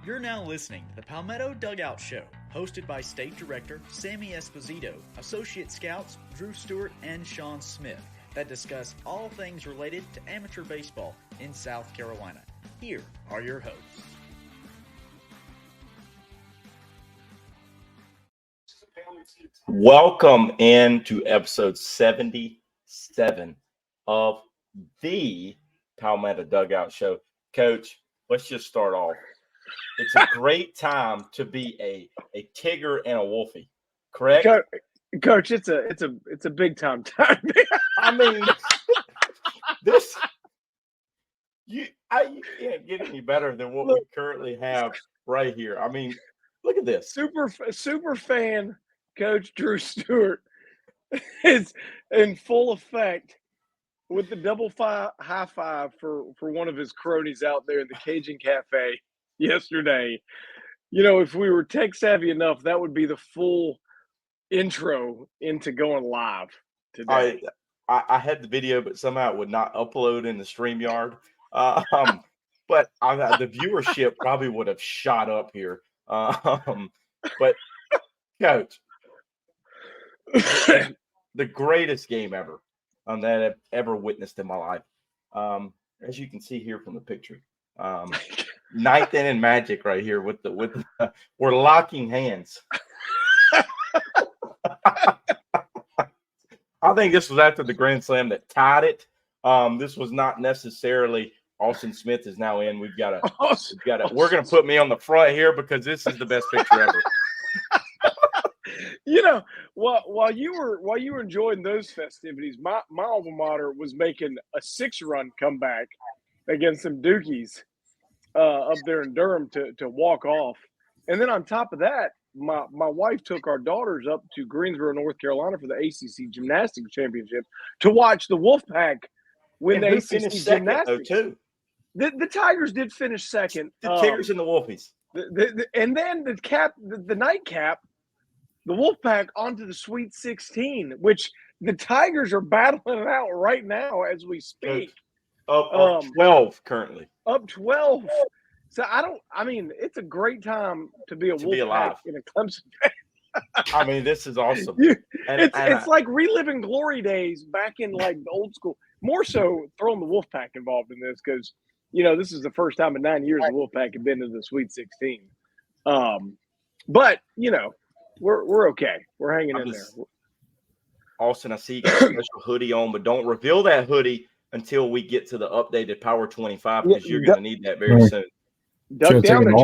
You're now listening to the Palmetto Dugout Show, hosted by State Director Sammy Esposito, Associate Scouts Drew Stewart and Sean Smith, that discuss all things related to amateur baseball in South Carolina. Here are your hosts. Welcome into episode 77 of the Palmetto Dugout Show. Coach, let's just start off. It's a great time to be a Tigger and a Wolfie, correct? Coach, it's a big time. I mean, you can't get any better than what we currently have right here. I mean, look at this. Super fan Coach Drew Stewart is in full effect with the double high five for one of his cronies out there in the Cajun Cafe yesterday. You know, if we were tech savvy enough, that would be the full intro into going live today. I had the video, but somehow it would not upload in the StreamYard. But the viewership probably would have shot up here. But Coach, the greatest game ever that I've ever witnessed in my life. As you can see here from the picture, ninth inning magic right here with the we're locking hands. I think this was after the grand slam that tied it. This was not necessarily. Austin Smith is now in. We're going to put me on the front here because this is the best picture ever. You know, while you were enjoying those festivities, my alma mater was making a 6-run comeback against some Dukies up there in Durham to walk off. And then on top of that, my wife took our daughters up to Greensboro, North Carolina for the ACC Gymnastics Championship to watch the Wolfpack win the ACC Gymnastics. Too. The Tigers did finish second. The Tigers and the Wolfies. And then the nightcap, the Wolfpack onto the Sweet 16, which the Tigers are battling it out right now as we speak. Up 12 currently. Up 12. So it's a great time to be a Wolfpack in a Clemson fan. I mean, this is awesome. It's like reliving glory days back in like the old school. More so throwing the Wolfpack involved in this because, you know, this is the first time in 9 years the Wolfpack had been to the Sweet 16. But, you know, we're okay. We're hanging in there. Austin, I see you got a special hoodie on, but don't reveal that hoodie until we get to the updated Power 25 because you're going to need that very soon. Duck down and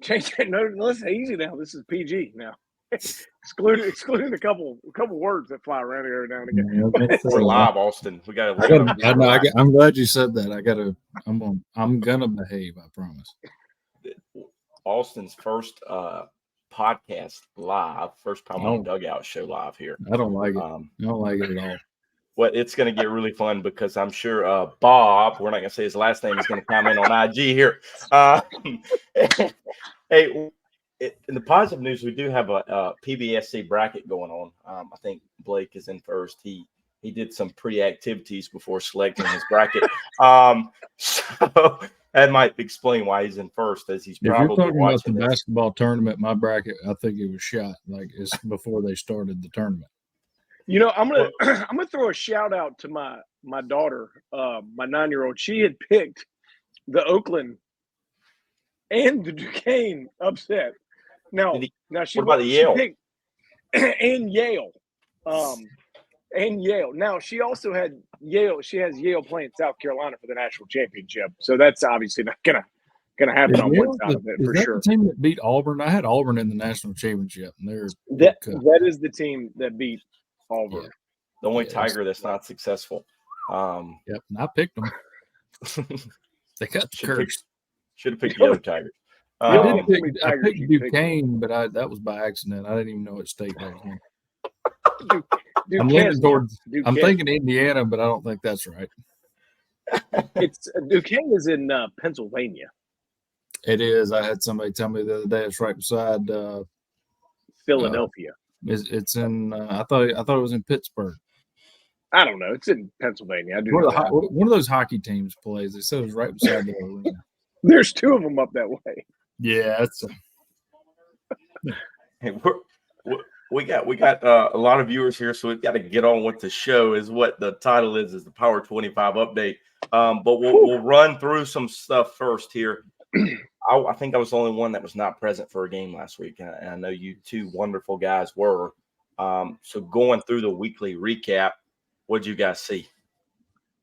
change that. No, listen, easy now. This is PG now. excluding a couple words that fly around here now and again. We're live, Austin. We got to. I'm glad you said that. I'm gonna behave. I promise. Austin's first podcast live, first Palmetto Dugout Show live here. I don't like it. I don't like it at all. Well, it's going to get really fun because I'm sure Bob, we're not going to say his last name, is going to comment on IG here. Hey, in the positive news, we do have a PBSC bracket going on. I think Blake is in first. He did some pre-activities before selecting his bracket. So that might explain why he's in first, as he's probably if you're talking watching about the basketball tournament. My bracket, I think it was shot. Like it's before they started the tournament. You know, I'm gonna throw a shout out to my daughter, my 9-year-old. She had picked the Oakland and the Duquesne upset. Now she what about the Yale? And Yale, and Yale. Now she also had Yale. She has Yale playing South Carolina for the national championship. So that's obviously not gonna happen on one side of it for sure. The team that beat Auburn. I had Auburn in the national championship, and that is the team that beat Auburn. Yeah. The only Tiger that's not successful. Yep, and I picked them. They got cursed. Should have picked the other Tigers. I picked Duquesne, but that was by accident. I didn't even know what state that was in. I'm leaning towards. I'm thinking Indiana, but I don't think that's right. It's Duquesne is in Pennsylvania. It is. I had somebody tell me the other day it's right beside Philadelphia. It's in. I thought it was in Pittsburgh. I don't know. It's in Pennsylvania. I do One know of, that. one of those hockey teams plays. They said it was right beside the arena. There's two of them up that way. Yeah, that's Hey, we got a lot of viewers here, so we've got to get on with the show. Is what the title is the Power 25 update. But we'll run through some stuff first here. I think I was the only one that was not present for a game last week, and I know you two wonderful guys were. So going through the weekly recap, what did you guys see?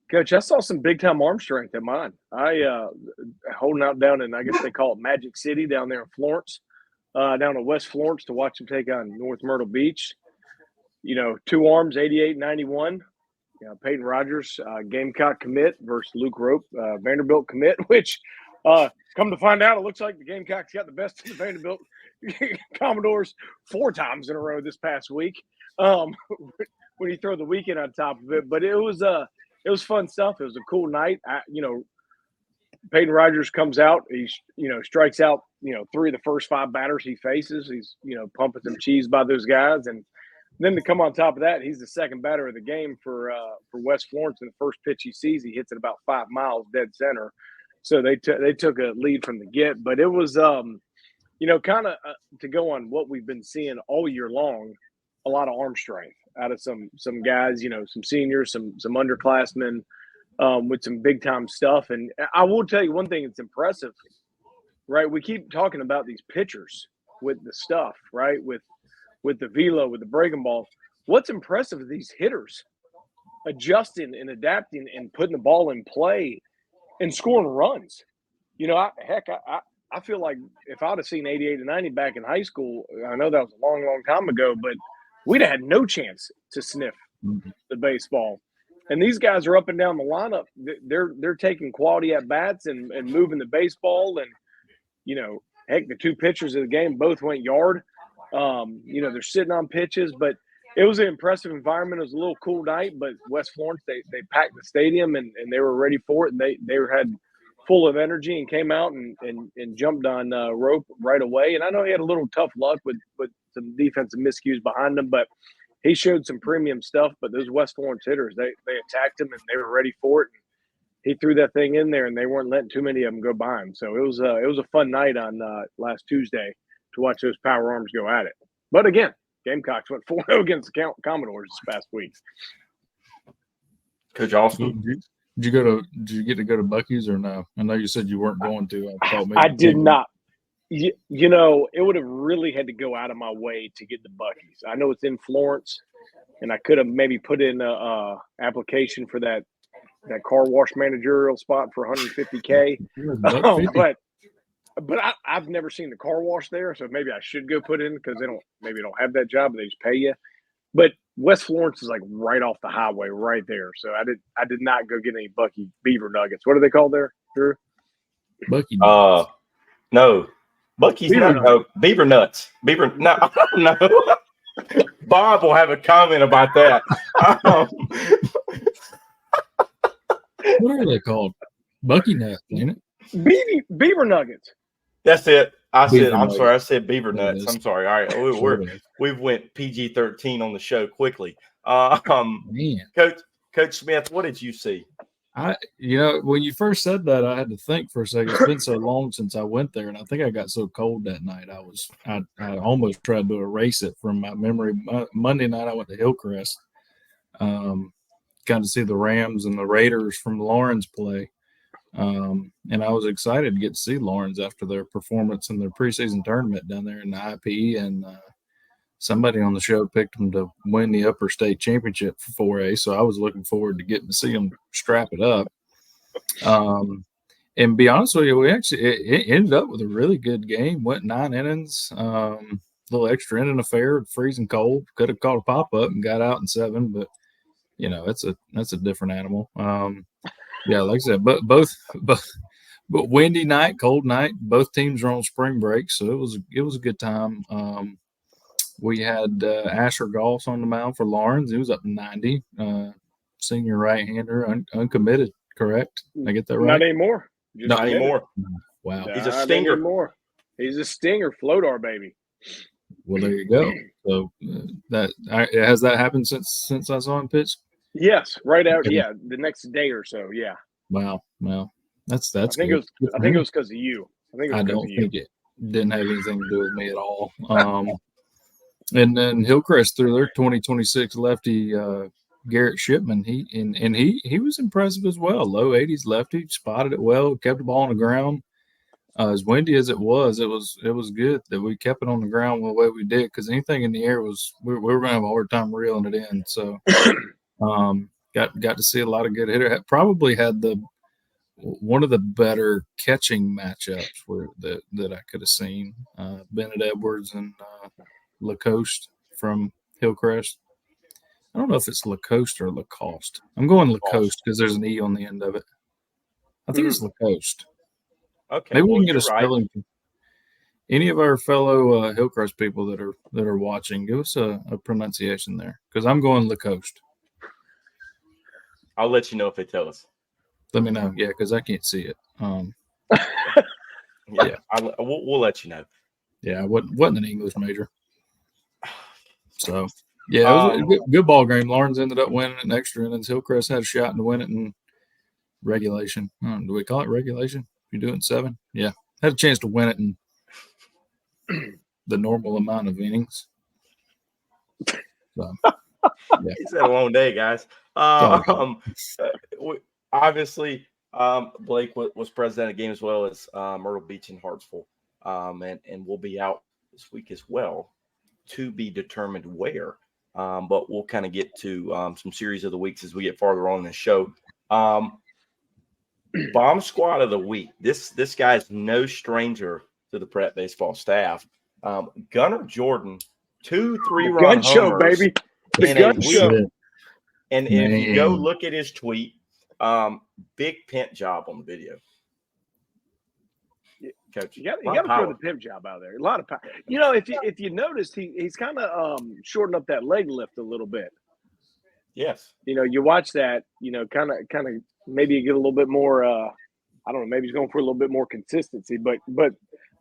Coach, I saw some big time arm strength at mine. I holding out down in, I guess they call it Magic City down there in Florence, down in West Florence to watch them take on North Myrtle Beach. You know, two arms, 88-91. You know, Peyton Rogers, Gamecock commit versus Luke Rope, Vanderbilt commit, which come to find out, it looks like the Gamecocks got the best of the Vanderbilt Commodores 4 times in a row this past week. When you throw the weekend on top of it, but it was fun stuff. It was a cool night. Peyton Rogers comes out. He, strikes out, 3 of the first 5 batters he faces. He's, pumping some cheese by those guys. And then to come on top of that, he's the second batter of the game for West Florence. And the first pitch he sees, he hits it about 5 miles dead center. So they took a lead from the get. But it was, kind of to go on what we've been seeing all year long, a lot of arm strength out of some guys, some seniors, some underclassmen with some big time stuff. And I will tell you one thing that's impressive, right? We keep talking about these pitchers with the stuff, right? With the velo, with the breaking ball. What's impressive is these hitters adjusting and adapting and putting the ball in play and scoring runs. I feel like if I'd have seen 88 and 90 back in high school, I know that was a long, long time ago, but we'd have had no chance to sniff the baseball. And these guys are up and down the lineup. They're taking quality at bats and moving the baseball. And, the 2 pitchers of the game both went yard. They're sitting on pitches, but it was an impressive environment. It was a little cool night, but West Florence, they packed the stadium and they were ready for it. And they had full of energy and came out and jumped on Rope right away. And I know he had a little tough luck with some defensive miscues behind him, but he showed some premium stuff. But those West Florence hitters, they attacked him and they were ready for it. And he threw that thing in there and they weren't letting too many of them go by him. So it was a fun night on last Tuesday to watch those power arms go at it. But again, Gamecocks went 4-0 against the Commodores this past week. Coach Austin. Did you get to go to Buc-ee's or no? I know you said you weren't going to. I did not. It would have really had to go out of my way to get to Buc-ee's. I know it's in Florence, and I could have maybe put in a application for that car wash managerial spot for $150K. But I've never seen the car wash there, so maybe I should go put in because they don't have that job, but they just pay you. But West Florence is like right off the highway, right there. So I did not go get any Buc-ee beaver nuggets. What are they called there, Drew? Buc-ee. No, Buc-ee's beaver nuts. Beaver. No, no. Bob will have a comment about that. What are they called? Buc-ee nuts, ain't it? Beaver nuggets. That's it. I Beaver said beaver nuts. I'm sorry. All right, we've went PG-13 on the show quickly. Man. Coach Smith, what did you see? When you first said that, I had to think for a second. It's been so long since I went there, and I think I got so cold that night. I almost tried to erase it from my memory. Monday night, I went to Hillcrest, got to see the Rams and the Raiders from Lawrence play. And I was excited to get to see Lawrence after their performance in their preseason tournament down there in the IP. And somebody on the show picked them to win the Upper State Championship for 4A. So I was looking forward to getting to see them strap it up. And be honest with you, it ended up with a really good game. Went 9 innings, little extra inning affair, freezing cold. Could have caught a pop up and got out in 7, but that's a different animal. Yeah, like I said, but windy night, cold night. Both teams are on spring break, so it was a good time. We had Asher Goss on the mound for Lawrence. He was up to 90, senior right-hander, uncommitted. Correct? I get that right? Not anymore. Not anymore. Wow, he's a stinger. He's a stinger, Flodar baby. Well, there you go. So has that happened since I saw him pitch? Yes, right out. Okay. Yeah, the next day or so. Yeah, Wow. Well, that's I think good. I think it was because of you. I think it was I because of don't you. think it didn't have anything to do with me at all. And then Hillcrest threw their 2026 lefty Garrett Shipman. He was impressive as well. Low 80s lefty, spotted it well, kept the ball on the ground. As windy as it was good that we kept it on the ground the way we did, because anything in the air we were going to have a hard time reeling it in. So got to see a lot of good hitter. Probably had one of the better catching matchups that I could have seen. Bennett Edwards and Lacoste from Hillcrest. I don't know if it's Lacoste or Lacoste. I'm going Lacoste because there's an E on the end of it. I think it's Lacoste. Okay, Maybe we well, can get a you're right. spelling. Any of our fellow Hillcrest people that are watching, give us a pronunciation there, because I'm going Lacoste. I'll let you know if they tell us. Let me know, yeah, because I can't see it. Yeah, we'll let you know. Yeah, I wasn't an English major, so yeah, it was a good ball game. Lawrence ended up winning it in extra innings. Hillcrest had a shot to win it in regulation. Do we call it regulation? If you do it in 7, yeah, had a chance to win it in the normal amount of innings. So, yeah. It's had a long day, guys. Obviously, Blake was president of the game as well as Myrtle Beach and Hartsville, and we'll be out this week as well, to be determined where. But we'll kind of get to some series of the weeks as we get farther on in the show. Bomb Squad of the Week. This guy is no stranger to the Prep baseball staff. Gunnar Jordan, 2 3-run homers. Show, baby. The gun show. And if you go look at his tweet, big pimp job on the video. Coach, you got to throw the pimp job out there. A lot of power. You know, if you noticed, he's kind of shortened up that leg lift a little bit. Yes. You know, you watch that. You know, kind of maybe you get a little bit more. I don't know. Maybe he's going for a little bit more consistency. But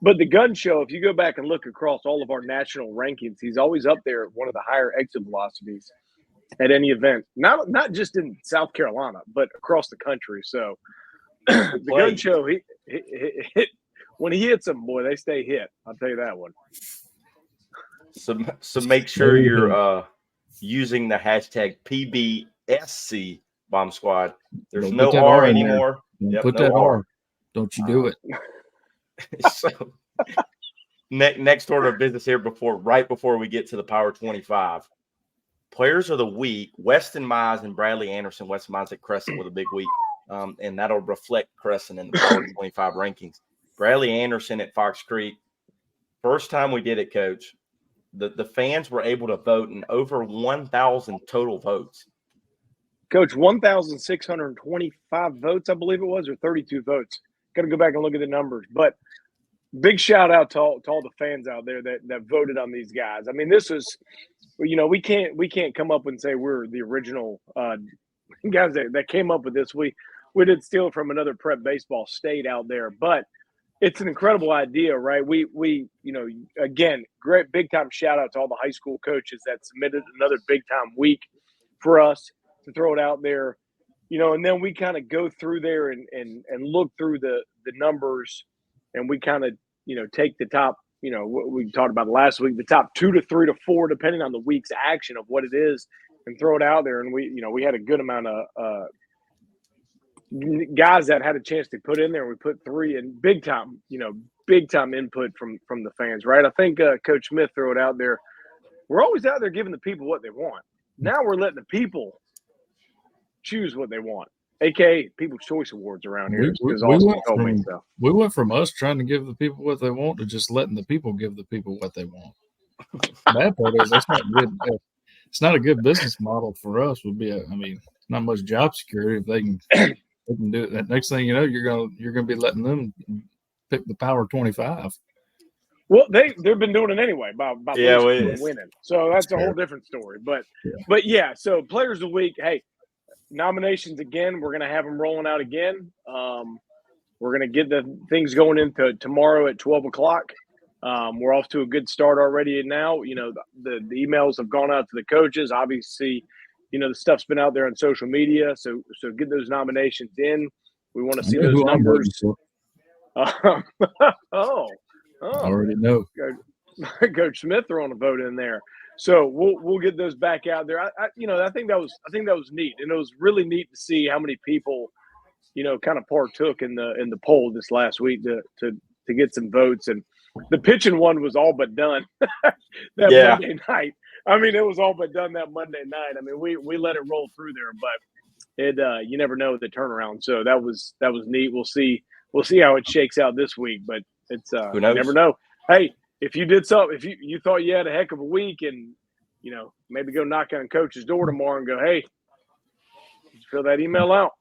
the gun show. If you go back and look across all of our national rankings, he's always up there at one of the higher exit velocities at any event. Not just in South Carolina, but across the country. So the gun show. He when he hits them, boy, they stay hit. I'll tell you that one. So make sure you're using the hashtag PBSC Bomb Squad. There's no R anymore. Put that R. Don't you do it. So next order of business here right before we get to the Power 25. Players of the week, Weston Mize and Bradley Anderson. Weston Mize at Crescent with a big week. And that'll reflect Crescent in the Power 25 rankings. Bradley Anderson at Fox Creek. First time we did it, Coach. The fans were able to vote in over 1,000 total votes. Coach, 1,625 votes, I believe it was, or 32 votes. Got to go back and look at the numbers. But big shout out to all the fans out there that voted on these guys. I mean, this is, you know, we can't come up and say we're the original guys that came up with this. We did steal it from another prep baseball state out there, but it's an incredible idea, right? We you know, again, great big time shout out to all the high school coaches that submitted another big time week for us to throw it out there, you know, and then we kind of go through there and look through the numbers, and we kind of, you know, take the top, you know, what we talked about last week, the top 2 to 3 to 4, depending on the week's action of what it is, and throw it out there. And we had a good amount of guys that had a chance to put in there. We put 3 and big time input from the fans, right? I think Coach Smith threw it out there. We're always out there giving the people what they want. Now we're letting the people choose what they want, aka People's Choice Awards around here. We went from us trying to give the people what they want to just letting the people give the people what they want. Bad part is that's not good. It's not a good business model for us. Not much job security if they can do it. That next thing you know, you're gonna be letting them pick the Power 25. Well, they've been doing it anyway by winning. So that's a whole different story. But yeah, so Players of the Week, hey, nominations again. We're gonna have them rolling out again. We're gonna get the things going into tomorrow at 12 o'clock. We're off to a good start already now. You know, the emails have gone out to the coaches. Obviously, the stuff's been out there on social media. So get those nominations in. We want to see I know those who I'm voting numbers. for. Oh, I already know. Coach Smith throwing a vote in there. So we'll get those back out there. I think that was neat, and it was really neat to see how many people, kind of partook in the poll this last week to get some votes. And the pitching one was all but done Monday night. I mean, it was all but done that Monday night. I mean, we let it roll through there, but it you never know the turnaround. So that was neat. We'll see how it shakes out this week, but it's who knows? You never know. Hey, if you did something, if you thought you had a heck of a week, and maybe go knock on Coach's door tomorrow and go, hey, did you fill that email out?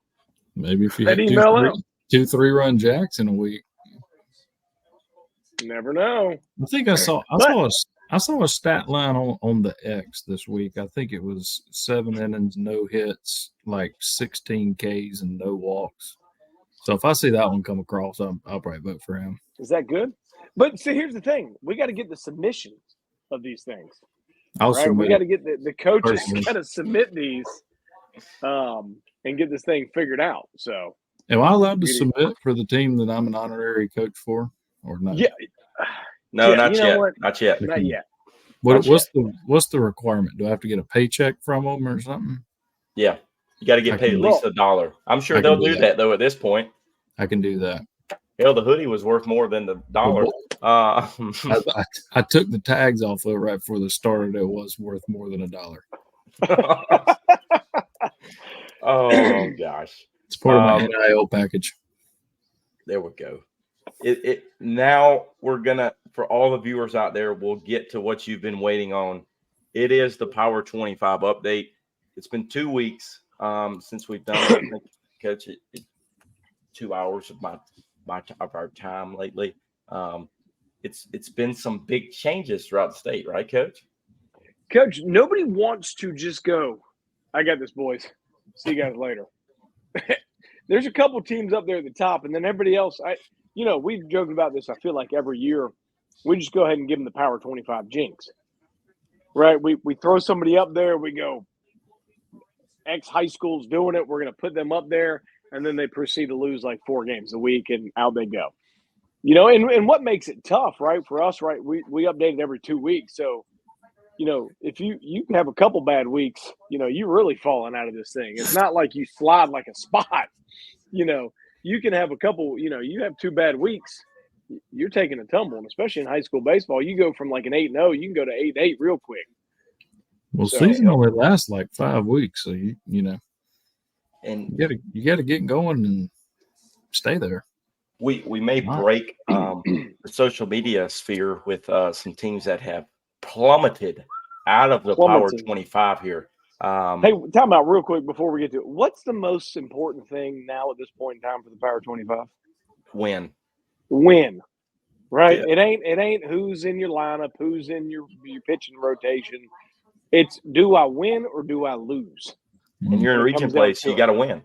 Maybe if you That had email out. 2 3-run jacks in a week. You never know. I think I saw a stat line on the X this week. I think it was 7 innings, no hits, like 16 Ks and no walks. So if I see that one come across, I'll probably vote for him. Is that good? But see, here's the thing: we got to get the submissions of these things. We got to get the coaches got to submit these, and get this thing figured out. So, am I allowed to submit for the team that I'm an honorary coach for, or not? Yeah. No, not yet. Not yet. Not yet. What's the requirement? Do I have to get a paycheck from them or something? Yeah, you got to get paid at least $1. I'm sure they'll do that though. At this point, I can do that. Hell, the hoodie was worth more than the $1. I took the tags off of it right before the started. It was worth more than $1. Oh gosh, it's part of my NIL package. There we go. Now we're gonna, for all the viewers out there, we'll get to what you've been waiting on. It is the Power 25 update. It's been 2 weeks since we've done it. I think, Coach, 2 hours of our time lately. It's been some big changes throughout the state, right, Coach? Coach, nobody wants to just go, I got this, boys. See you guys later. There's a couple teams up there at the top, and then everybody else. We've joked about this. I feel like every year we just go ahead and give them the Power 25 jinx, right? We throw somebody up there. We go, X high school's doing it. We're going to put them up there, and then they proceed to lose like 4 games a week, and out they go. And what makes it tough, right, for us, right? We update it every 2 weeks, so. If you can have a couple bad weeks, you're really falling out of this thing. It's not like you slide like a spot. You can have a couple, you have 2 bad weeks, you're taking a tumble. And especially in high school baseball, you go from like an 8-0, you can go to 8-8 real quick. Well, season only lasts like 5 weeks. So, and you got to get going and stay there. We may break the social media sphere with some teams that have plummeted out of the Power 25 here. Hey, time out real quick before we get to it. What's the most important thing now at this point in time for the Power 25? Win, right? Yeah. It ain't who's in your lineup, who's in your pitching rotation. It's do I win or do I lose? And you're in region play, so you got to win.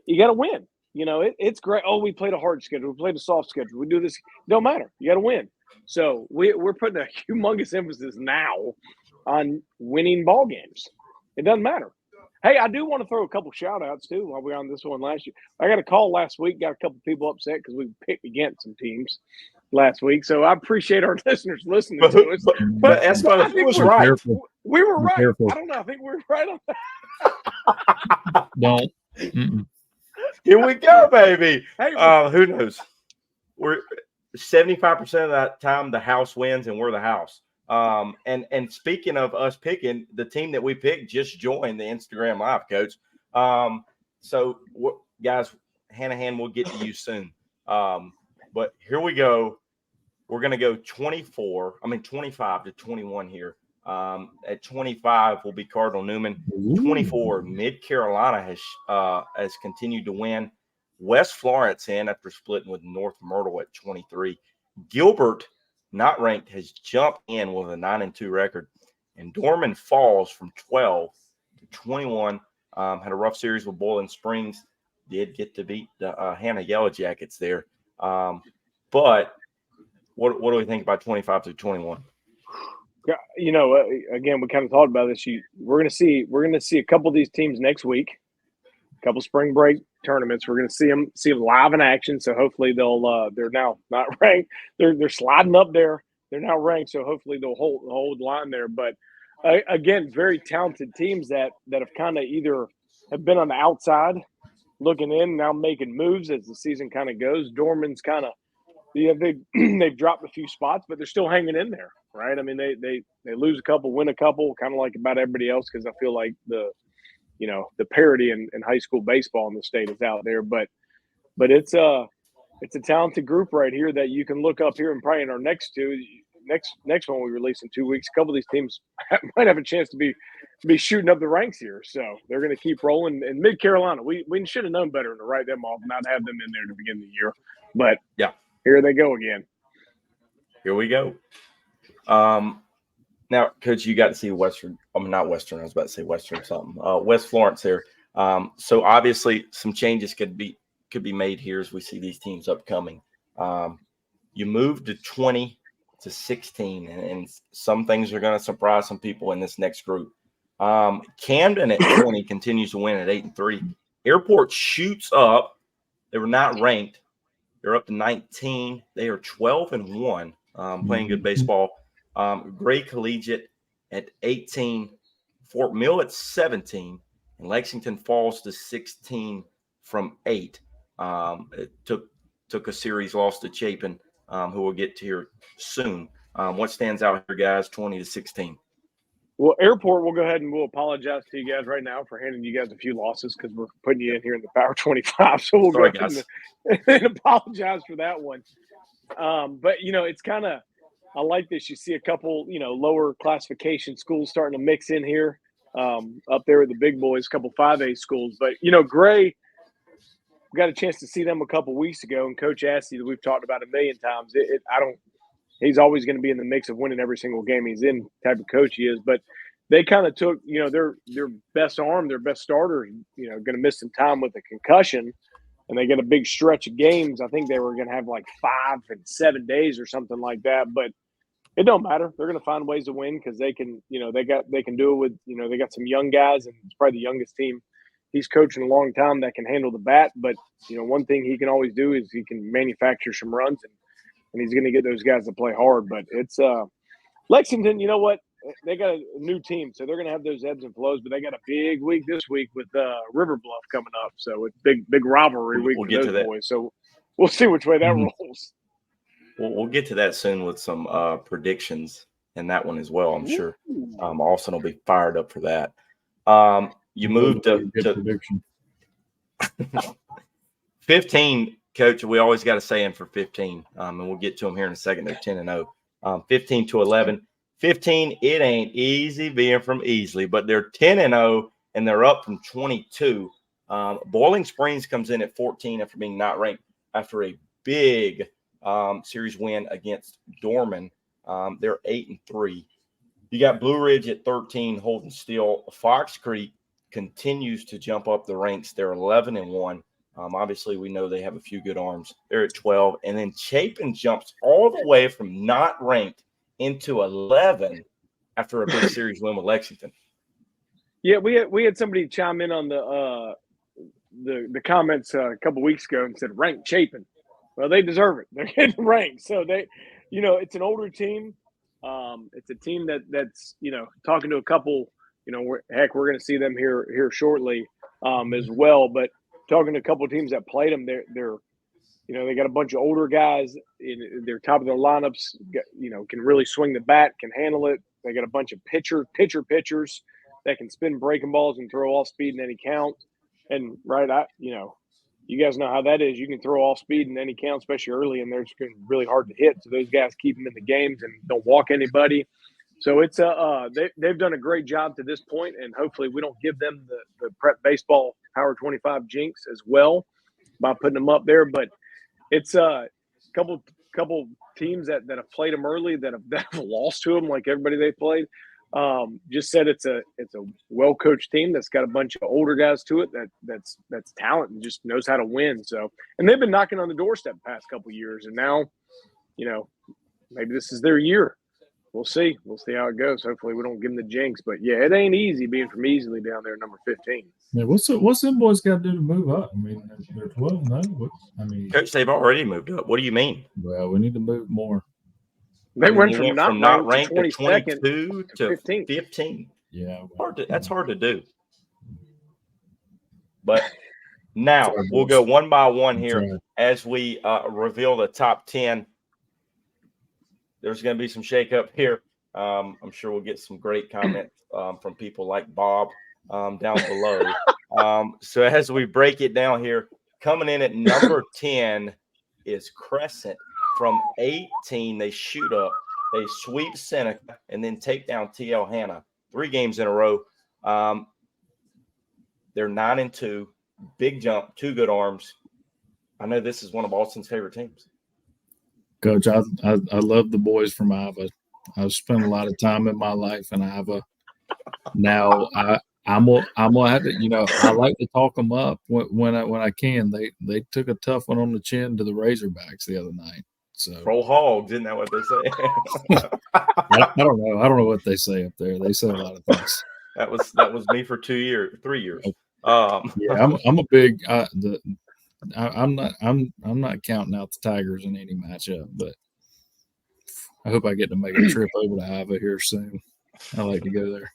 You got to win. It's great. Oh, we played a hard schedule. We played a soft schedule. We do this. Don't matter. You got to win. So we're putting a humongous emphasis now on winning ball games. It doesn't matter. Hey, I do want to throw a couple shout outs too while we're on this one last year. I got a call last week, got a couple people upset because we picked against some teams last week. So I appreciate our listeners listening to us. But that's what I think was right. We were right. Careful. I don't know. I think we're right on that. Don't. Here we go, baby. Hey, who knows? We're 75% of that time the house wins and we're the house. And speaking of us picking, the team that we picked just joined the Instagram Live, Coach. So guys, hand we'll get to you soon. But here we go. We're going to go 25 to 21 here. At 25 will be Cardinal Newman. 24, Mid Carolina has continued to win. West Florence in after splitting with North Myrtle at 23. Gilbert, not ranked, has jumped in with a 9-2 record. And Dorman falls from 12 to 21. Had a rough series with Boiling Springs. Did get to beat the Hannah Yellow Jackets there. But what do we think about 25 to 21? You know, again, we kind of talked about this. We're going to see a couple of these teams next week. A couple spring break tournaments. We're going to see them live in action. So hopefully they're now not ranked. They're sliding up there. They're now ranked. So hopefully they'll hold the line there. But again, very talented teams that have kind of either have been on the outside looking in, now making moves as the season kind of goes. Dorman's kind of, they've dropped a few spots, but they're still hanging in there, right? I mean, they lose a couple, win a couple, kind of like about everybody else, because I feel like the parity in high school baseball in the state is out there. But it's a talented group right here that you can look up here, and probably in our next one we release in 2 weeks, a couple of these teams might have a chance to be shooting up the ranks here. So they're going to keep rolling. And Mid Carolina, we should have known better to write them off, not have them in there to begin the year. But yeah, here they go again. Here we go. Now, Coach, you got to see Western. I mean, not Western. I was about to say Western something. West Florence here. So obviously, some changes could be made here as we see these teams upcoming. You moved to 20 to 16, and some things are going to surprise some people in this next group. Camden at 20 continues to win at 8-3. Airport shoots up. They were not ranked. They're up to 19. They are 12-1, playing good baseball. Gray Collegiate at 18. Fort Mill at 17. And Lexington falls to 16 from 8. It took a series loss to Chapin, who we'll get to here soon. What stands out here, guys? 20 to 16. Well, Airport, we'll go ahead and we'll apologize to you guys right now for handing you guys a few losses, because we're putting you in here in the Power 25. So we'll go ahead and apologize for that one. But, it's kind of – I like this. You see a couple, lower classification schools starting to mix in here up there with the big boys, a couple 5A schools. But, Gray, we got a chance to see them a couple weeks ago, and Coach Assey, that we've talked about a million times, he's always going to be in the mix of winning every single game he's in, type of coach he is. But they kind of took, their best arm, their best starter, going to miss some time with a concussion, and they get a big stretch of games. I think they were going to have like 5 and 7 days or something like that. But it don't matter. They're going to find ways to win, because they can, they can do it with, they got some young guys, and it's probably the youngest team he's coaching a long time that can handle the bat. But, one thing he can always do is he can manufacture some runs, and he's going to get those guys to play hard. But it's Lexington, you know what? They got a new team, so they're going to have those ebbs and flows. But they got a big week this week with River Bluff coming up. So it's big rivalry week for those boys. So we'll see which way that rolls. We'll get to that soon with some predictions in that one as well, I'm sure. Austin will be fired up for that. You moved to 15, Coach. We always got to say in for 15, and we'll get to them here in a second. They're 10-0. 15 to 11. 15, it ain't easy being from Easley, but they're 10-0, and they're up from 22. Boiling Springs comes in at 14 after being not ranked after a big series win against Dorman. They're 8-3. You got Blue Ridge at 13, holding still. Fox Creek continues to jump up the ranks. They're 11-1. Obviously, we know they have a few good arms. They're at 12. And then Chapin jumps all the way from not ranked into 11 after a big series win with Lexington. Yeah, we had somebody chime in on the comments a couple weeks ago and said, rank Chapin. Well, they deserve it. They're getting ranked. So they, it's an older team. It's a team that's, talking to a couple, we're going to see them here shortly as well. But talking to a couple of teams that played them, they're they got a bunch of older guys. They're top of their lineups, can really swing the bat, can handle it. They got a bunch of pitchers that can spin breaking balls and throw all speed in any count. And you guys know how that is. You can throw all speed in any count, especially early, and they're just really hard to hit. So those guys keep them in the games and don't walk anybody. So it's they've done a great job to this point, and hopefully we don't give them the prep baseball Power 25 jinx as well by putting them up there. But it's a couple teams that have played them early that have lost to them, like everybody they played. Just said it's a well coached team that's got a bunch of older guys to it that's talent and just knows how to win. So, and they've been knocking on the doorstep the past couple of years, and now, maybe this is their year. we'll see. We'll see how it goes. Hopefully, we don't give them the jinx. But yeah, it ain't easy being from Easley down there, number 15. Yeah, what's them boys got to do to move up? I mean, they're 12 now. Coach, they've already moved up. What do you mean? Well, we need to move more. They went You from not ranked to 22 to 15. 15. Yeah, That's hard to do. But now we'll go one by one here as we reveal the top 10. There's going to be some shakeup here. I'm sure we'll get some great comments from people like Bob down below. So as we break it down here, coming in at number 10 is Crescent. From 18, they shoot up. They sweep Seneca and then take down TL Hanna. 3 games in a row. They're 9-2. Big jump, 2 good arms. I know this is one of Austin's favorite teams. Coach, I love the boys from Iowa. I've spent a lot of time in my life in Iowa. Now I'm gonna have to, I like to talk them up when I can. They took a tough one on the chin to the Razorbacks the other night. So Roll Hogs, isn't that what they say? I don't know. I don't know what they say up there. They say a lot of things. That was me for 3 years. Yeah, I'm a big. I'm not counting out the Tigers in any matchup, but I hope I get to make a trip over to Iowa here soon. I like to go there.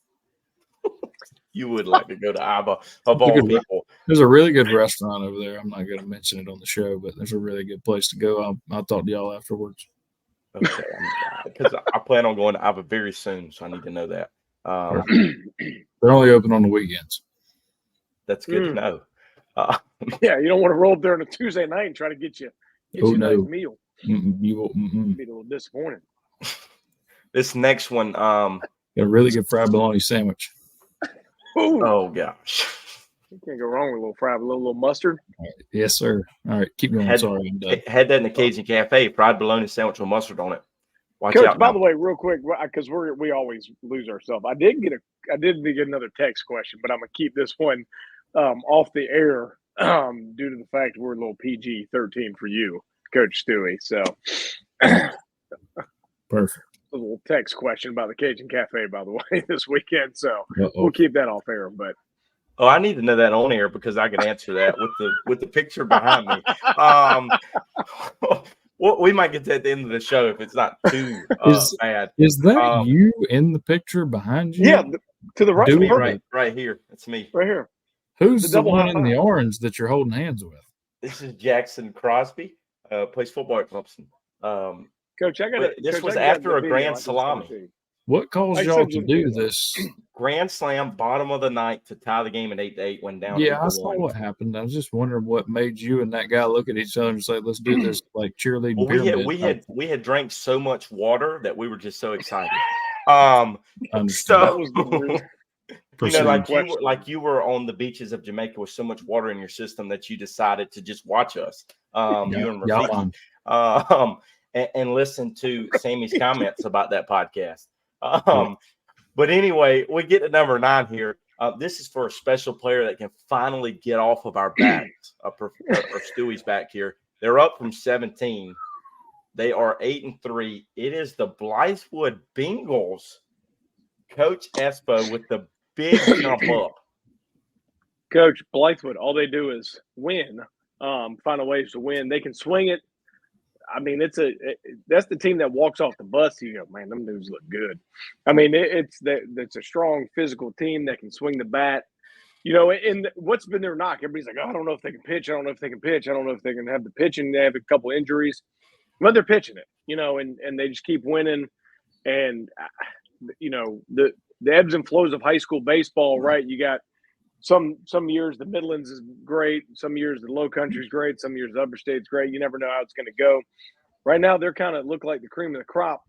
You would like to go to Iowa of all people. There's a really good restaurant over there. I'm not going to mention it on the show, but there's a really good place to go. I'll talk to y'all afterwards. Okay, because I plan on going to Iowa very soon, so I need to know that. They're only open on the weekends. That's good to know. Yeah, you don't want to roll up there on a Tuesday night and try to get you a nice meal. You will be a little disappointed. This next one, got a really good fried bologna sandwich. Ooh. Oh gosh, you can't go wrong with a little fried, a little mustard. Right. Yes, sir. All right, keep going. Sorry, I'm done. Had that in the Cajun Cafe, fried bologna sandwich with mustard on it. Watch Coach, out! By the way, real quick, because we always lose ourselves. I did get another text question, but I'm gonna keep this one off the air due to the fact we're a little PG-13 for you, Coach Stewie. So perfect. A little text question about the Cajun Cafe, by the way, this weekend. So we'll keep that off air. But I need to know that on air because I can answer that with the picture behind me. Well, we might get to at the end of the show if it's not too bad. Is that you in the picture behind you? Yeah, to the right, right here. It's me, right here. Who's the one in the orange that you're holding hands with? This is Jackson Crosby. Plays football at Clemson. Coach, this was after a grand salami. What caused y'all to do this? Grand slam, bottom of the ninth to tie the game at 8-8 when down. Yeah, I saw what happened. I was just wondering what made you and that guy look at each other and say, "Let's do this like cheerleading." Well, we had drank so much water that we were just so excited. That was you were on the beaches of Jamaica with so much water in your system that you decided to just watch us. You and Rafiki. And listen to Sammy's comments about that podcast. But anyway, we get to number 9 here. This is for a special player that can finally get off of our backs, or Stewie's back here. They're up from 17. They are 8-3. It is the Blythewood Bengals. Coach Espo with the big jump up. Coach Blythewood, all they do is win, find a ways to win. They can swing it. I mean, that's the team that walks off the bus. You go, man, them dudes look good. I mean, it's a strong physical team that can swing the bat. And what's been their knock? Everybody's like, oh, I don't know if they can pitch. I don't know if they can pitch. I don't know if they can have the pitching. They have a couple injuries, but they're pitching it, and they just keep winning. And, the ebbs and flows of high school baseball, right? You got some years the Midlands is great. Some years the Low Country is great. Some years the Upper State's great. You never know how it's going to go. Right now, they're kind of look like the cream of the crop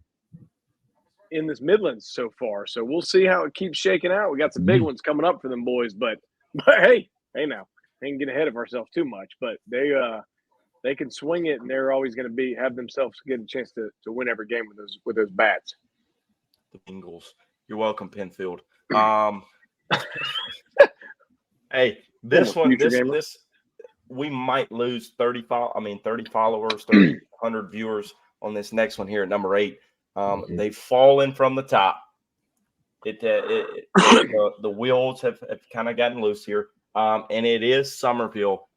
in this Midlands so far. So we'll see how it keeps shaking out. We got some big ones coming up for them boys, but hey now, they can get ahead of ourselves too much. But they can swing it, and they're always going to have themselves get a chance to win every game with those bats. The Bengals. You're welcome, Penfield. Hey, this we might lose 30 followers, 100 viewers on this next one here at number 8. They've fallen from the top. The wheels have kind of gotten loose here. And it is Somerville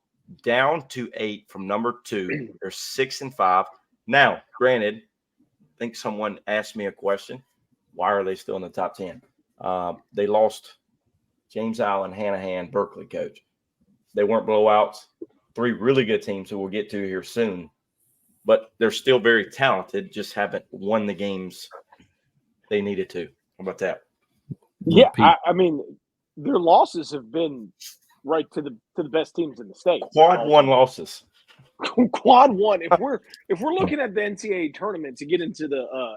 down to 8 from number 2. They're 6-5. Now, granted, I think someone asked me a question. Why are they still in the top 10? They lost James Allen, Hanahan, Berkeley coach. They weren't blowouts. 3 really good teams who we'll get to here soon. But they're still very talented, just haven't won the games they needed to. How about that? Yeah, I mean, their losses have been right to the best teams in the state. Quad 1 losses. Quad 1. If we're looking at the NCAA tournament to get into the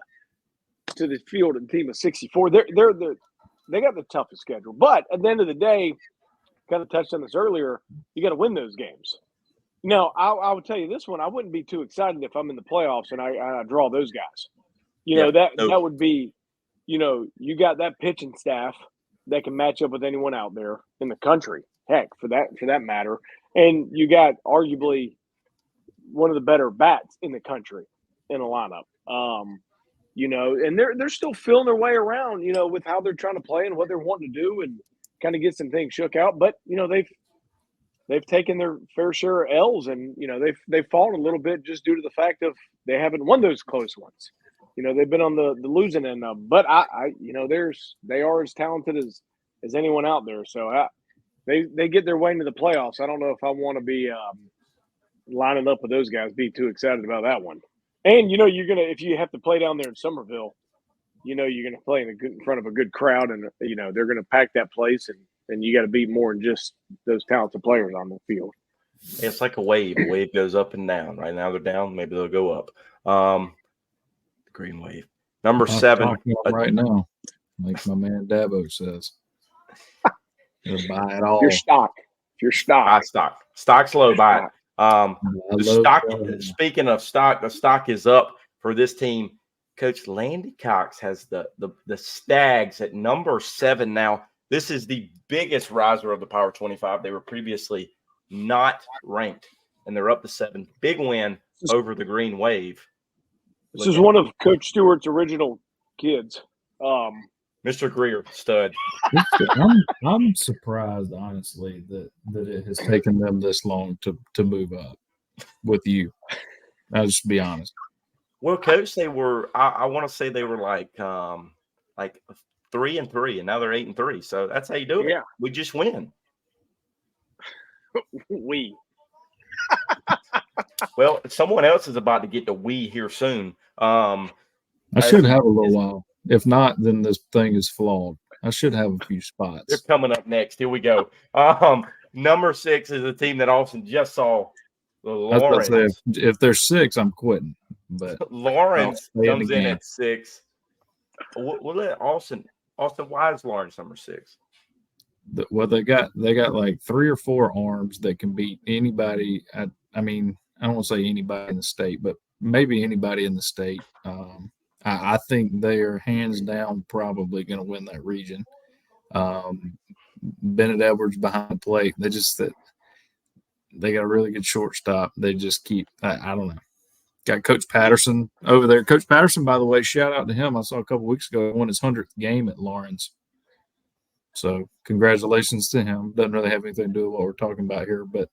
field of the team of 64, they got the toughest schedule. But at the end of the day, kind of touched on this earlier, you got to win those games. Now, I would tell you this one, I wouldn't be too excited if I'm in the playoffs and I draw those guys. That would be, you got that pitching staff that can match up with anyone out there in the country. Heck, for that matter. And you got arguably one of the better bats in the country in a lineup. And they're still feeling their way around, with how they're trying to play and what they're wanting to do and kind of get some things shook out. But, they've taken their fair share of L's and, they've fallen a little bit just due to the fact of they haven't won those close ones. They've been on the losing end of, but they are as talented as anyone out there. So they get their way into the playoffs. I don't know if I want to be lining up with those guys, be too excited about that one. And, if you have to play down there in Somerville, you're going to play in front of a good crowd and, they're going to pack that place and you got to be more than just those talented players on the field. It's like a wave. A wave goes up and down. Right now they're down. Maybe they'll go up. Green wave. Number 7. Right now, like my man Dabo says. Buy it all. Your stock. Buy stock. Stock's low. Buy it. The stock. Speaking of stock, the stock is up for this team. Coach Landy Cox has the Stags at number 7 now. This is the biggest riser of the Power 25. They were previously not ranked, and they're up to 7. Big win over the Green Wave. This is one of Coach Stewart's original kids. Mr. Greer, stud. I'm surprised, honestly, that it has taken them this long to move up with you. I'll just be honest. Well, Coach, they were. I want to say they were like 3-3, and now they're 8-3. So that's how you do it. Yeah. We just win. Well, someone else is about to get the we here soon. I should have a little while. If not, then this thing is flawed. I should have a few spots. They're coming up next. Here we go. Number 6 is a team that Austin just saw. Lawrence. If there's 6, I'm quitting. But Lawrence comes in at 6. We'll let Austin. Austin, why is Lawrence number 6? Well, they got like 3 or 4 arms that can beat anybody. I mean, I don't want to say anybody in the state, but maybe anybody in the state. I think they are hands down probably going to win that region. Bennett Edwards behind the plate. They got a really good shortstop. They just keep. I don't know. Got Coach Patterson over there. Coach Patterson, by the way, shout out to him. I saw a couple weeks ago he won his 100th game at Lawrence. So congratulations to him. Doesn't really have anything to do with what we're talking about here, but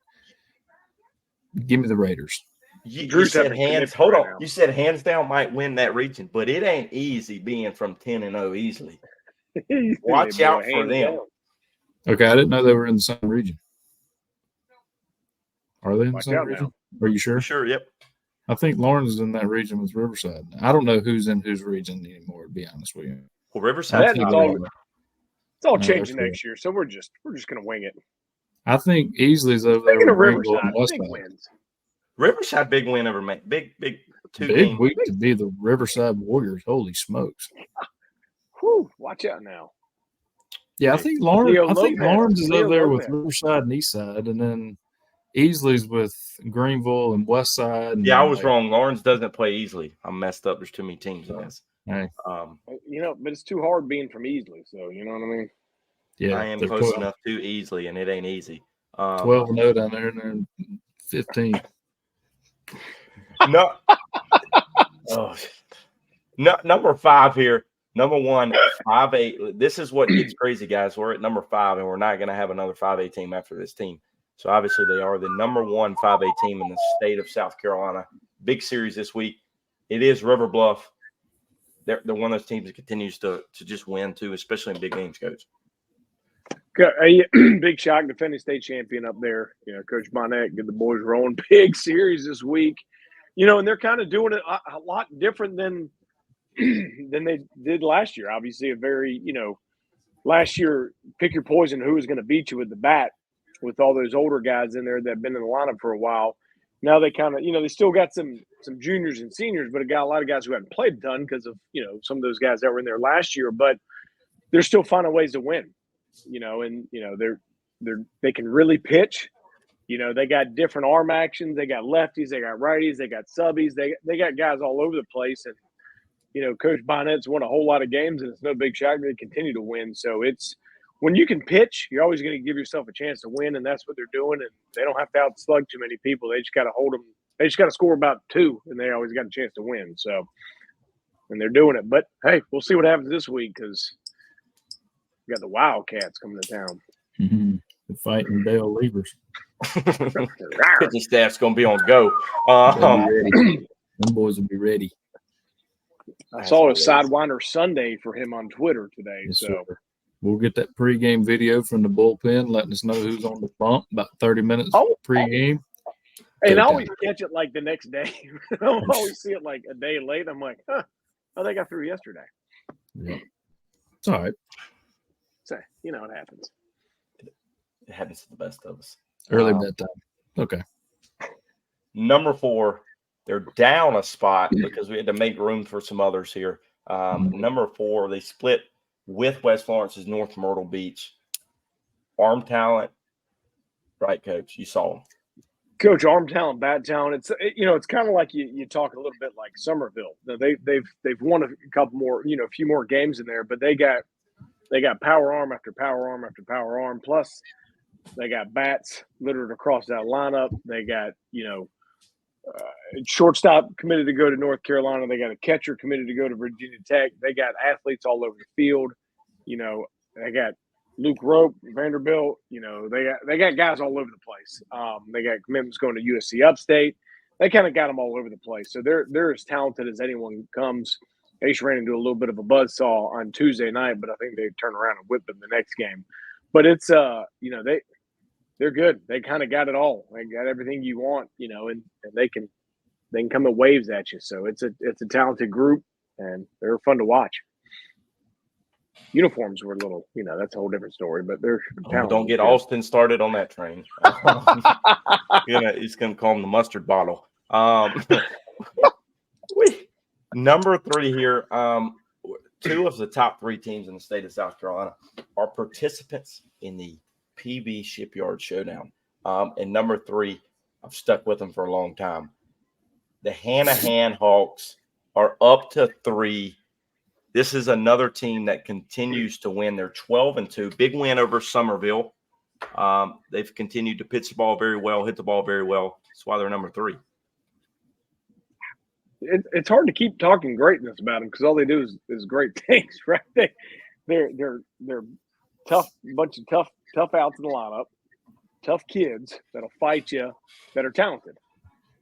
give me the Raiders. You said hands. Hold on. You said hands down might win that region, but it ain't easy being from 10-0 easily. Watch out for them. Okay, I didn't know they were in the same region. Are they in the same region? Are you sure? Sure. Yep. I think Lawrence is in that region with Riverside. I don't know who's in whose region anymore, to be honest with you. Well, Riverside. It's all changing next year, so we're just gonna wing it. I think Easley's over there with Greenville and Westside. Riverside big win over big 2 big week to be the Riverside Warriors. Holy smokes! Whew, watch out now. Yeah, I think Lawrence is over there with Riverside and Eastside, and then Easley's with Greenville and Westside. Yeah, I was wrong. Lawrence doesn't play Easley. I'm messed up. There's too many teams in this. Hey. But it's too hard being from Easley, so you know what I mean? Yeah, I am close enough to Easley, and it ain't easy. 12-0 down there, and they're 15. No. Oh, No, number 5 here. Number 1, 5A. This is what gets crazy, guys. We're at number 5, and we're not going to have another 5A team after this team. So obviously they are the number 1 5A team in the state of South Carolina. Big series this week. It is River Bluff. They're one of those teams that continues to just win too, especially in big games, Coach. Big shock, defending state champion up there. Coach Bonnet, get the boys rolling. Big series this week. And they're kind of doing it a lot different than they did last year. Obviously, a very, last year, pick your poison, who was going to beat you with the bat with all those older guys in there that have been in the lineup for a while. Now they kind of, they still got some juniors and seniors, but it got a lot of guys who hadn't played a ton because of, some of those guys that were in there last year, but they're still finding ways to win, they can really pitch. They got different arm actions. They got lefties, they got righties, they got subbies. They got guys all over the place. And, Coach Bonnet's won a whole lot of games, and it's no big shock they continue to win. So it's when you can pitch, you're always going to give yourself a chance to win, and that's what they're doing. And they don't have to outslug too many people. They just got to hold them. They just got to score about 2, and they always got a chance to win. So, and they're doing it. But, hey, we'll see what happens this week because we got the Wildcats coming to town. Mm-hmm. The fighting Dale Leavers. Pitching staff's going to be on go. Them boys will be ready. I saw a Sidewinder Sunday for him on Twitter today. Yes, so sir. We'll get that pregame video from the bullpen, letting us know who's on the bump. About 30 minutes pregame. And I always catch it like the next day. I always see it like a day late. I'm like, they got through yesterday. Yeah. It's all right. So, it happens. It happens to the best of us. Early bedtime. Okay. Number 4, they're down a spot because we had to make room for some others here. Number 4, they split with West Florence's North Myrtle Beach. Arm talent, right, Coach? You saw them. Coach, arm talent, bat talent. It's kind of like you talk a little bit like Summerville. They've won a couple more, a few more games in there, but they got power arm after power arm after power arm. Plus, they got bats littered across that lineup. They got shortstop committed to go to North Carolina. They got a catcher committed to go to Virginia Tech. They got athletes all over the field. They got Luke Rope, Vanderbilt. They got guys all over the place. They got commitments going to USC Upstate. They kind of got them all over the place. So they're as talented as anyone comes. They just ran into a little bit of a buzzsaw on Tuesday night, but I think they turn around and whip them the next game. But it's they're good. They kind of got it all. They got everything you want, and they can come in waves at you. So it's a talented group, and they're fun to watch. Uniforms were a little, that's a whole different story. But they're talented. Don't get Austin started on that train. He's going to call him the mustard bottle. Number 3 here. 2 of the top 3 teams in the state of South Carolina are participants in the PB Shipyard Showdown. And number 3, I've stuck with them for a long time. The Hanahan Hawks are up to 3. This is another team that continues to win. They're 12-2. Big win over Somerville. They've continued to pitch the ball very well, hit the ball very well. That's why they're number 3. It's hard to keep talking greatness about them because all they do is great things, right? They're tough, bunch of tough outs in the lineup, tough kids that'll fight you, that are talented.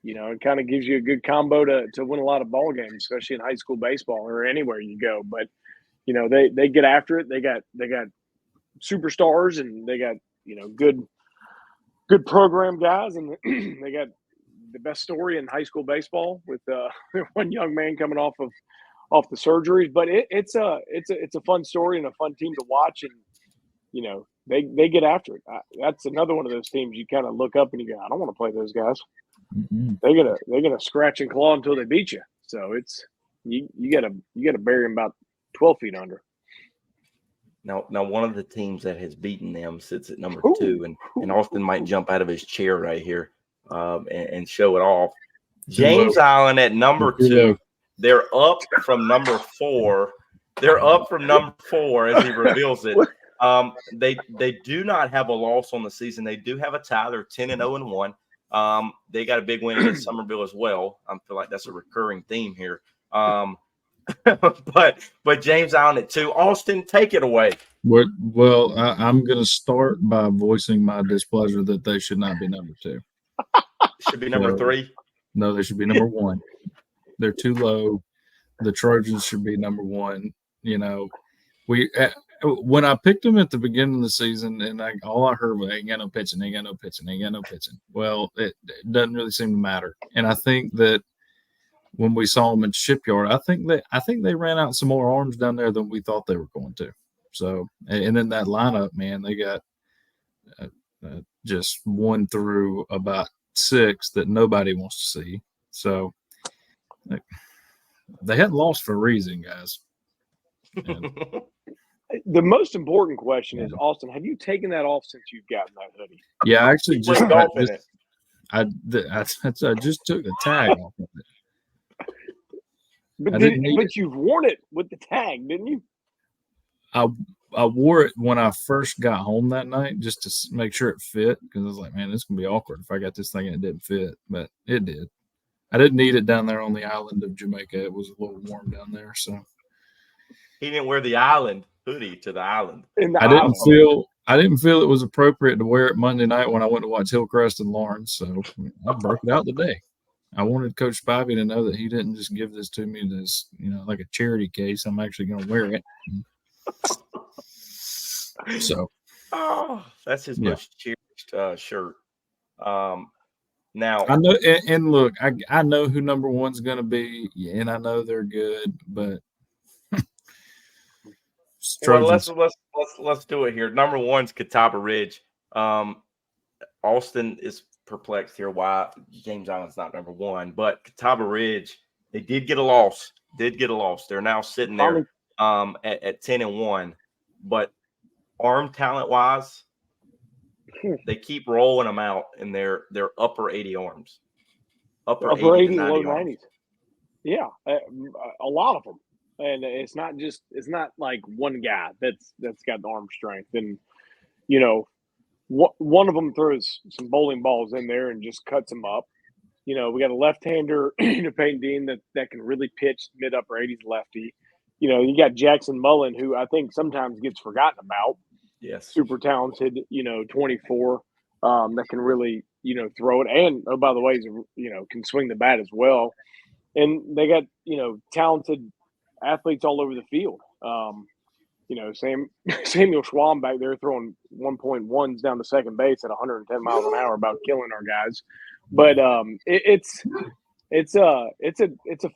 It kind of gives you a good combo to win a lot of ball games, especially in high school baseball or anywhere you go. But they get after it. They got superstars and they got good program guys, and they got the best story in high school baseball with one young man coming off the surgeries. But it's a fun story and a fun team to watch, and they get after it. That's another one of those teams you kind of look up and you go, I don't want to play those guys. Mm-hmm. They're gonna scratch and claw until they beat you. So it's you gotta bury them about 12 feet under. Now one of the teams that has beaten them sits at number 2, and Austin might jump out of his chair right here and show it off. James Island at number 2. They're up from number 4. They're up from number 4 as he reveals it. They do not have a loss on the season. They do have a tie. They're 10-0-1. They got a big win against Somerville as well. I feel like that's a recurring theme here. but James Allen at 2. Austin, take it away. Well, I'm going to start by voicing my displeasure that they should not be number 2. Should be number 3. No, they should be number 1. They're too low. The Trojans should be number 1. When I picked them at the beginning of the season, and all I heard was, ain't got no pitching, ain't got no pitching, ain't got no pitching. Well, it doesn't really seem to matter. And I think that when we saw them in Shipyard, I think they ran out some more arms down there than we thought they were going to. So, and then that lineup, man, they got just 1 through about 6 that nobody wants to see. So they hadn't lost for a reason, guys. And, the most important question is, Austin, have you taken that off since you've gotten that hoodie? Yeah, I actually just took the tag off of it. But you've worn it with the tag, didn't you? I wore it when I first got home that night just to make sure it fit, because I was like, man, this is going to be awkward if I got this thing and it didn't fit. But it did. I didn't need it down there on the island of Jamaica. It was a little warm down there. So he didn't wear the island hoodie to the island. I didn't feel it was appropriate to wear it Monday night when I went to watch Hillcrest and Lawrence. So I broke it out today. I wanted Coach Spivey to know that he didn't just give this to me as, like a charity case. I'm actually going to wear it. So, that's his most cherished shirt. Now I know, and look, I know who number 1's going to be, and I know they're good, but well, let's do it here. Number 1's Catawba Ridge. Austin is perplexed here why James Allen's not number 1, but Catawba Ridge, they did get a loss. They're now sitting there at 10-1, but arm talent wise, they keep rolling them out in their upper 80 arms, upper 80, low 90s. Yeah, a lot of them, and it's not like one guy that's got the arm strength, and one of them throws some bowling balls in there and just cuts them up. We got a left-hander, Peyton Dean that can really pitch mid upper 80s lefty. You got Jackson Mullen, who I think sometimes gets forgotten about. Yes. Super talented, 24, that can really, throw it. And, oh, by the way, can swing the bat as well. And they got, talented athletes all over the field. Samuel Schwam back there throwing 1.1s down to second base at 110 miles an hour, about killing our guys. But it's a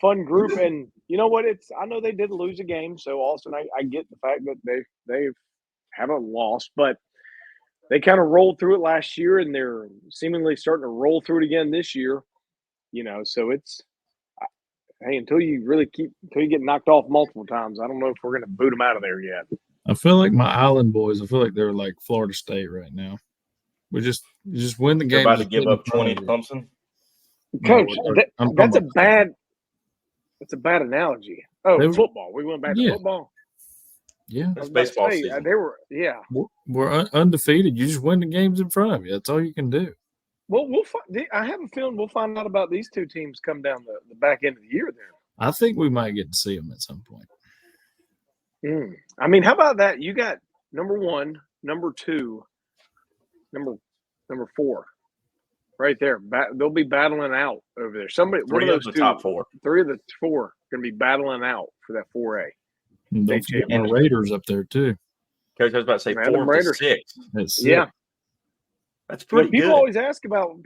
fun group, and you know what? I know they did lose a game, so Austin, I get the fact that they haven't lost, but they kind of rolled through it last year, and they're seemingly starting to roll through it again this year. So it's until you get knocked off multiple times, I don't know if we're going to boot them out of there yet. I feel like my Island boys. I feel like they're like Florida State right now. We just win the game. They're about to give up 20 to Clemson. Coach, that's a bad analogy. Oh, football. We went back to football. Yeah, that's baseball season. They were, We're undefeated. You just win the games in front of you. That's all you can do. Well, I have a feeling we'll find out about these two teams come down the back end of the year. There, I think we might get to see them at some point. I mean, how about that? You got number 1, number 2, number 4. Right there, they'll be battling out over there. Three of the top 4. 3 of the 4 are going to be battling out for that 4A. And don't forget the Raiders up there too. Coach, I was about to say 4 to 6. Yeah, that's pretty good. People always ask about,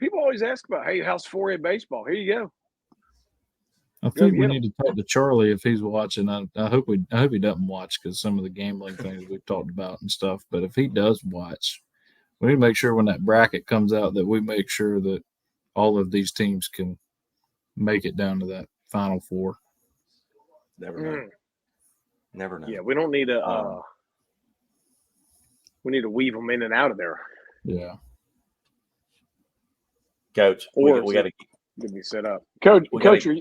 hey, how's 4A baseball? Here you go. I think we need to talk to Charlie if he's watching. I hope he doesn't watch, because some of the gambling things we've talked about and stuff. But if he does watch, we need to make sure when that bracket comes out that we make sure that all of these teams can make it down to that Final Four. Never know. Yeah, we don't need we need to weave them in and out of there. Yeah. Coach, we got to get me set up. Coach,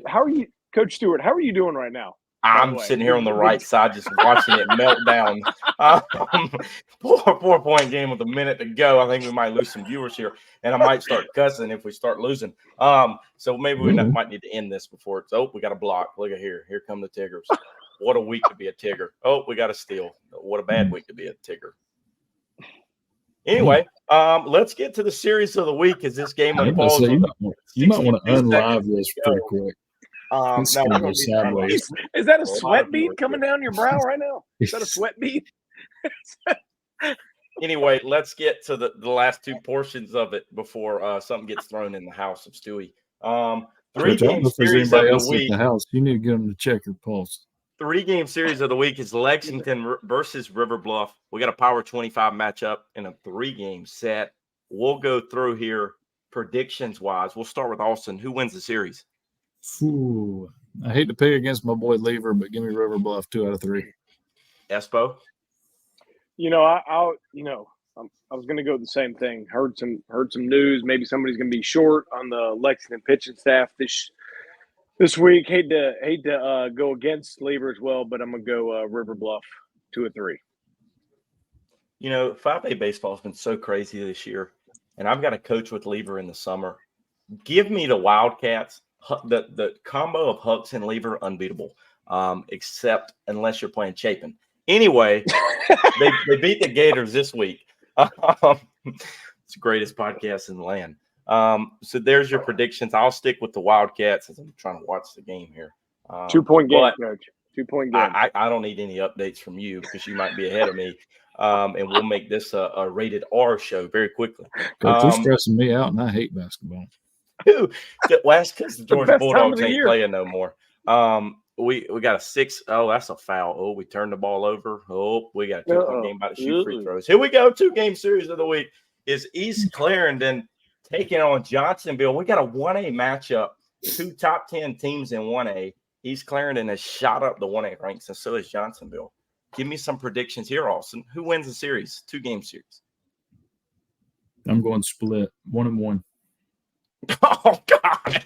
how are you? Coach Stewart, how are you doing right now? I'm sitting here on the right side just watching it melt down. 4-point game with a minute to go. I think we might lose some viewers here, and I might start cussing if we start losing. So maybe we might need to end this before it's. Oh, we got a block. Look at here. Here come the Tigers. What a week to be a Tigger. Oh, we got a steal. What a bad week to be a Tigger. Anyway, let's get to the series of the week as this game unfolds. You might want to unlive this pretty quick. Is that a sweat bead coming down your brow right now? Is that a sweat bead? Anyway, let's get to the last two portions of it before something gets thrown in the house of Stewie. 3-game series of the week. You need to get them to check your pulse. 3-game series of the week is Lexington versus River Bluff. We got a Power 25 matchup in a 3-game set. We'll go through here predictions-wise. We'll start with Austin. Who wins the series? Ooh, I hate to pick against my boy Lever, but give me River Bluff 2 out of 3. Espo? I was going to go with the same thing. Heard some news. Maybe somebody's going to be short on the Lexington pitching staff this week. Hate to go against Lever as well, but I'm going to go River Bluff 2 of 3. 5A baseball has been so crazy this year, and I've got to coach with Lever in the summer. Give me the Wildcats. The combo of Hucks and Lever, unbeatable, except unless you're playing Chapin. Anyway, they beat the Gators this week. It's the greatest podcast in the land. So there's your predictions. I'll stick with the Wildcats as I'm trying to watch the game here. 2-point game, Coach. 2-point game. I don't need any updates from you because you might be ahead of me. And we'll make this a rated R show very quickly. Coach, you're stressing me out, and I hate basketball. That's because the Georgia Bulldogs ain't playing no more. We got a 6. Oh, that's a foul. Oh, we turned the ball over. Oh, we got a 2-point game about to shoot free throws. Here we go. 2-game series of the week is East Clarendon taking on Johnsonville. We got a 1A matchup. 2 top 10 teams in 1A. East Clarendon has shot up the 1A ranks, and so has Johnsonville. Give me some predictions here, Austin. Who wins the series? 2-game series. I'm going split 1-1. Oh, God.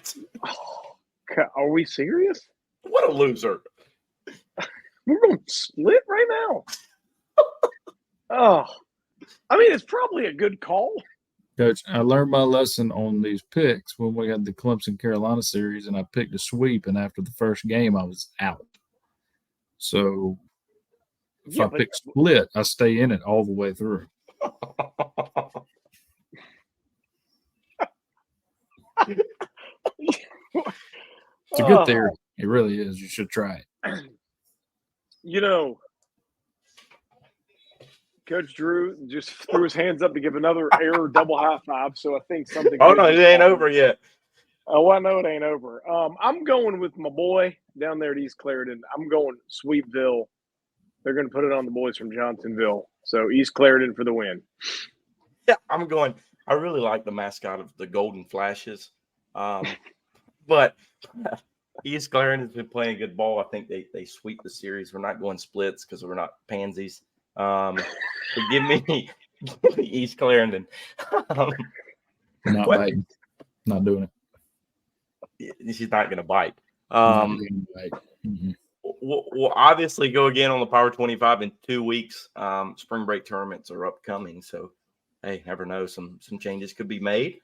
Are we serious? What a loser. We're going to split right now. It's probably a good call. Coach, I learned my lesson on these picks when we had the Clemson Carolina series, and I picked a sweep, and after the first game, I was out. So if I pick split, I stay in it all the way through. It's a good theory. It really is. You should try it. Coach Drew just threw his hands up to give another air double high five. So I think something. Oh, no, it ain't over yet. Oh, I know it ain't over. I'm going with my boy down there at East Clarendon. I'm going Sweetville. They're going to put it on the boys from Johnsonville. So East Clarendon for the win. Yeah, I'm going. I really like the mascot of the Golden Flashes. But East Clarendon's been playing good ball. I think they sweep the series. We're not going splits because we're not pansies. So give me East Clarendon. Not biting. Not doing it. She's not going to bite. We'll obviously go again on the Power 25 in 2 weeks. Spring break tournaments are upcoming. So, hey, never know. Some changes could be made.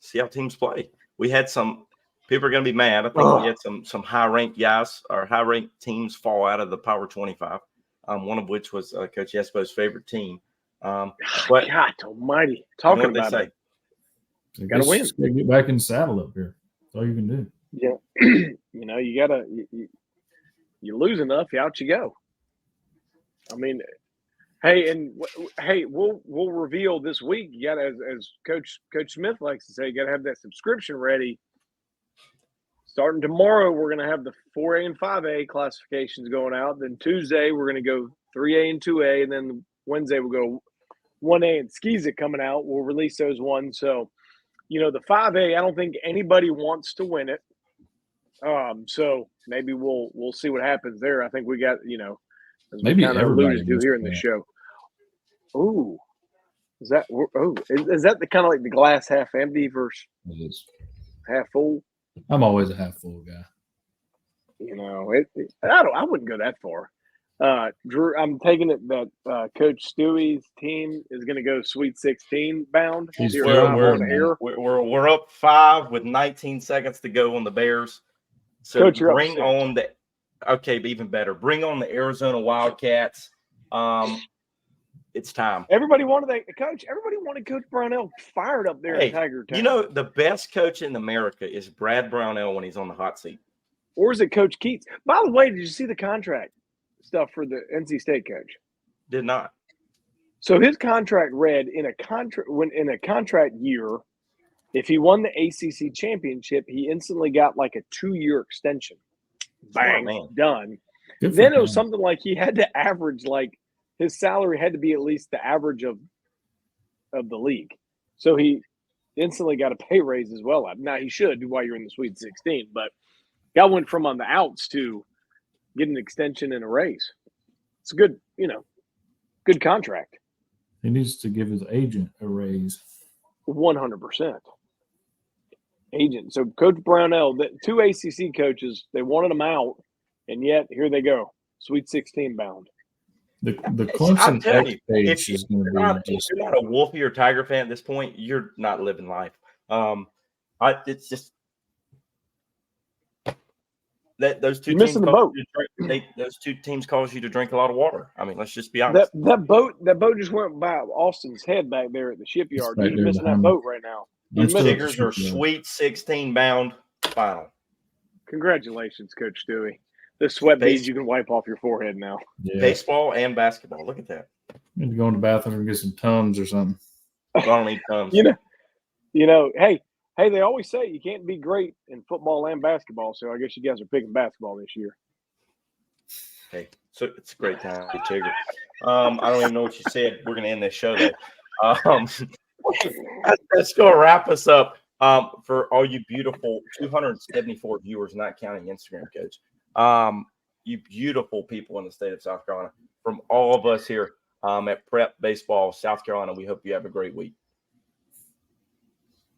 See how teams play. We had some people are going to be mad. I think we had some high-ranked guys or high-ranked teams fall out of the Power 25, one of which was Coach Espo's favorite team. But God almighty. Talking about it. You got to win. Get back in the saddle up here. That's all you can do. Yeah. You got to – you lose enough, out you go. I mean – Hey, we'll reveal this week. You got to, as Coach Smith likes to say, you got to have that subscription ready. Starting tomorrow, we're going to have the 4A and 5A classifications going out. Then Tuesday, we're going to go 3A and 2A, and then Wednesday we'll go 1A and Skeezick coming out. We'll release those ones. So, the 5A, I don't think anybody wants to win it. So maybe we'll see what happens there. I think we got as maybe we kind of alluded to here in the show. Ooh, is that the kind of like the glass half empty versus half full? I'm always a half full guy. I wouldn't go that far. Drew, I'm taking it that Coach Stewie's team is going to go Sweet 16 bound. He's Here very live on good, man. air. We're up 5 with 19 seconds to go on the Bears. So Coach, you're up bring 6. on the okay, but even better. Bring on the Arizona Wildcats. It's time. Everybody wanted Coach Brownell fired up there Hey, in Tiger Town. you know the best coach in America is Brad Brownell when he's on the hot seat. Or is it Coach Keats? By the way, did you see the contract stuff for the NC State coach? Did not. So his contract read in a contract year, if he won the ACC championship, he instantly got like a 2-year extension. Bang, man. done. Good for Then it was him. something like he had to average, like his salary had to be at least the average of the league. So he instantly got a pay raise as well. Now he should while you're in the Sweet 16, but guy went from on the outs to get an extension and a raise. It's a good, good contract. He needs to give his agent a raise. 100%. Agent. So Coach Brownell, the 2 ACC coaches, they wanted him out, and yet here they go, Sweet 16 bound. The I'm Clemson telling X you, page if is going you're to be just not a Wolfie or Tiger fan at this point, you're not living life. It's just that those two You're teams missing the boat. those two teams cause you to drink a lot of water. I mean, let's just be honest. That boat just went by Austin's head back there at the shipyard. Right You're there missing that behind boat right now. I'm still at the Tigers are shipyard. Sweet 16 bound final. Congratulations, Coach Stewie. The sweat beads you can wipe off your forehead now. Yeah. Baseball and basketball. Look at that. Need to go in the bathroom and get some Tums or something. I don't need thumbs. Hey, they always say you can't be great in football and basketball, so I guess you guys are picking basketball this year. Hey, so it's a great time to Tigger. I don't even know what you said. We're going to end this show, though. That's going to wrap us up for all you beautiful 274 viewers, not counting Instagram, Coach. You beautiful people in the state of South Carolina. From all of us here at Prep Baseball, South Carolina, we hope you have a great week.